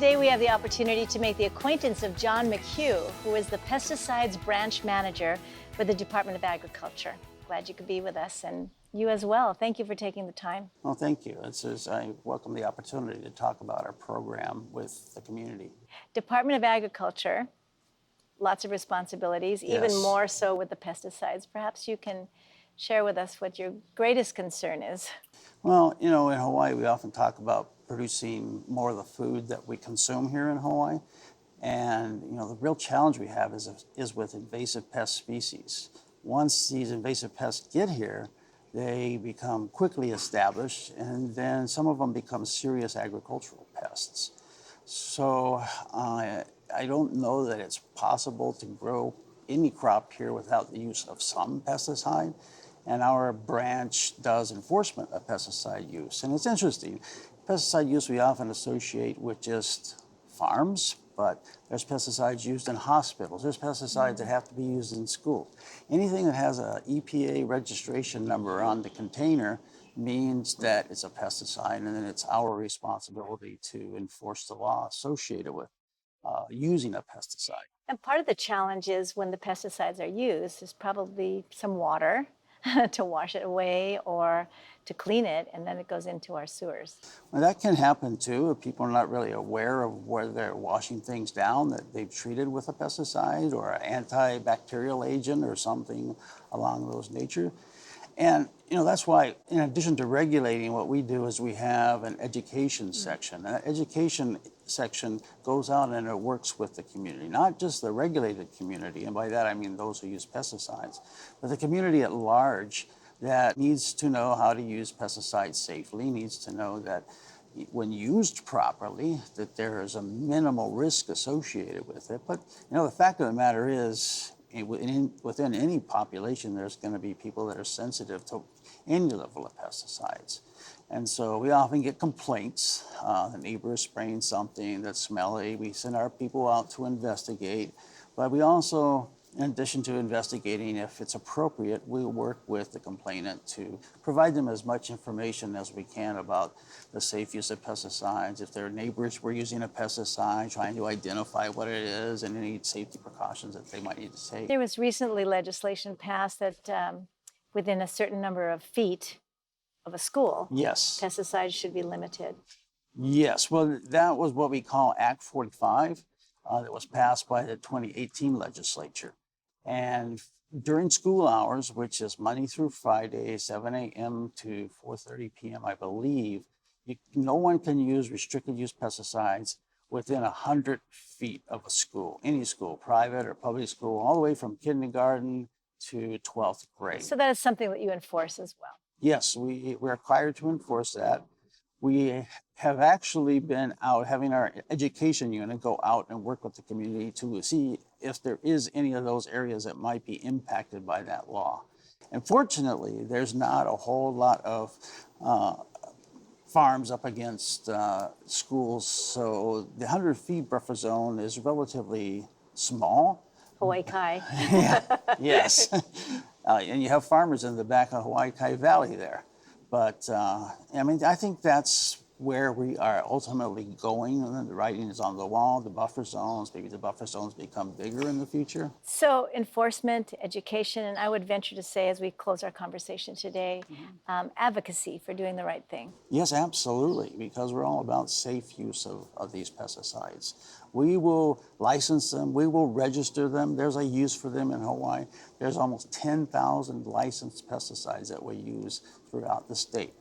Today we have the opportunity to make the acquaintance of John McHugh, who is the Pesticides Branch Manager for the Department of Agriculture. Glad you could be with us, and you as well. Thank you for taking the time. Well, thank you. I welcome the opportunity to talk about our program with the community. Department of Agriculture, lots of responsibilities, even more so with the pesticides. Perhaps you can share with us what your greatest concern is. Well, in Hawaii, we often talk about producing more of the food that we consume here in Hawaii. And, the real challenge we have is with invasive pest species. Once these invasive pests get here, they become quickly established, and then some of them become serious agricultural pests. So I don't know that it's possible to grow any crop here without the use of some pesticide. And our branch does enforcement of pesticide use. And it's interesting, pesticide use we often associate with just farms, but there's pesticides used in hospitals. There's pesticides that have to be used in schools. Anything that has an EPA registration number on the container means that it's a pesticide, and then it's our responsibility to enforce the law associated with using a pesticide. And part of the challenge is when the pesticides are used, there's probably some water to wash it away or to clean it, and then it goes into our sewers. Well, that can happen too if people are not really aware of where they're washing things down that they've treated with a pesticide or an antibacterial agent or something along those nature. And that's why, in addition to regulating, what we do is we have an education section. And that education section goes out and it works with the community, not just the regulated community, and by that I mean those who use pesticides, but the community at large that needs to know how to use pesticides safely, needs to know that when used properly, that there is a minimal risk associated with it. But the fact of the matter is, within any population, there's going to be people that are sensitive to any level of pesticides. And so we often get complaints. The neighbor is spraying something that's smelly. We send our people out to investigate. But we also, in addition to investigating if it's appropriate, we work with the complainant to provide them as much information as we can about the safe use of pesticides. If their neighbors were using a pesticide, trying to identify what it is and any safety precautions that they might need to take. There was recently legislation passed that within a certain number of feet of a school, pesticides should be limited. Yes, well, that was what we call Act 45 that was passed by the 2018 legislature. And during school hours, which is Monday through Friday, 7 a.m. to 4:30 p.m., I believe, no one can use restricted use pesticides within 100 feet of a school, any school, private or public school, all the way from kindergarten to 12th grade. So that is something that you enforce as well? Yes, we're required to enforce that. We have actually been out having our education unit go out and work with the community to see if there is any of those areas that might be impacted by that law. And fortunately, there's not a whole lot of farms up against schools, so the 100 feet buffer zone is relatively small. Hawaii. Yes. And you have farmers in the back of Hawaii Valley there. But I think that's where we are ultimately going. And the writing is on the wall, the buffer zones, maybe the buffer zones become bigger in the future. So enforcement, education, and I would venture to say as we close our conversation today, advocacy for doing the right thing. Yes, absolutely, because we're all about safe use of these pesticides. We will license them, we will register them. There's a use for them in Hawaii. There's almost 10,000 licensed pesticides that we use throughout the state.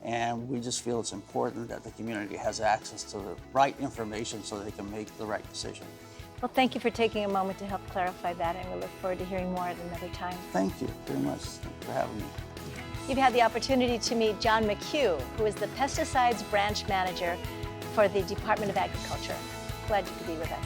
And we just feel it's important that the community has access to the right information so they can make the right decision. Well, thank you for taking a moment to help clarify that, and we look forward to hearing more at another time. Thank you very much. Thank you for having me. You've had the opportunity to meet John McHugh, who is the Pesticides Branch Manager for the Department of Agriculture. Glad you could be with us.